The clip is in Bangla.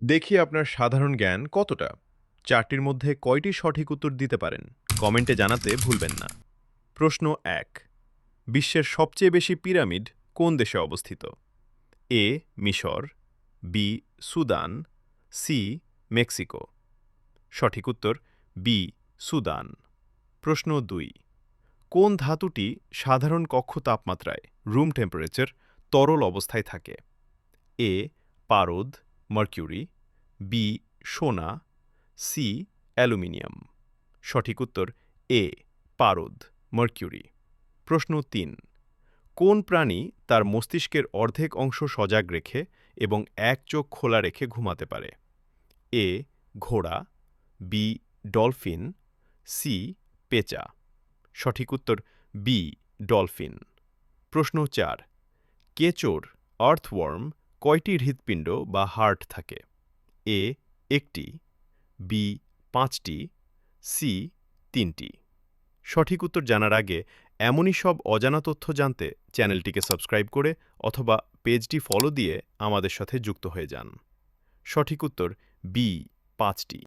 দেখি আপনার সাধারণ জ্ঞান কতটা। চারটির মধ্যে কয়টি সঠিক উত্তর দিতে পারেন কমেন্টে জানাতে ভুলবেন না। প্রশ্ন ১। বিশ্বের সবচেয়ে বেশি পিরামিড কোন দেশে অবস্থিত? এ মিশর, বি সুদান, সি মেক্সিকো। সঠিক উত্তর বি সুদান। প্রশ্ন ২। কোন ধাতুটি সাধারণ কক্ষ তাপমাত্রায় রুম টেম্পারেচার তরল অবস্থায় থাকে? এ পারদ মার্কিউরি, বি সোনা, সি অ্যালুমিনিয়াম। সঠিক উত্তর এ পারদ মার্কিউরি। প্রশ্ন ৩। কোন প্রাণী তার মস্তিষ্কের অর্ধেক অংশ সজাগ রেখে এবং এক চোখ খোলা রেখে ঘুমাতে পারে? এ ঘোড়া, বি ডলফিন, সি পেঁচা। সঠিক উত্তর বি ডলফিন। প্রশ্ন ৪। কেঁচোর আর্থওয়ার্ম কয়টি হৃৎপিণ্ড বা হার্ট থাকে? এ একটি, বি পাঁচটি, সি তিনটি। সঠিক উত্তর জানার আগে এমনই সব অজানা তথ্য জানতে চ্যানেলটিকে সাবস্ক্রাইব করে অথবা পেজটি ফলো দিয়ে আমাদের সাথে যুক্ত হয়ে যান। সঠিক উত্তর বি পাঁচটি।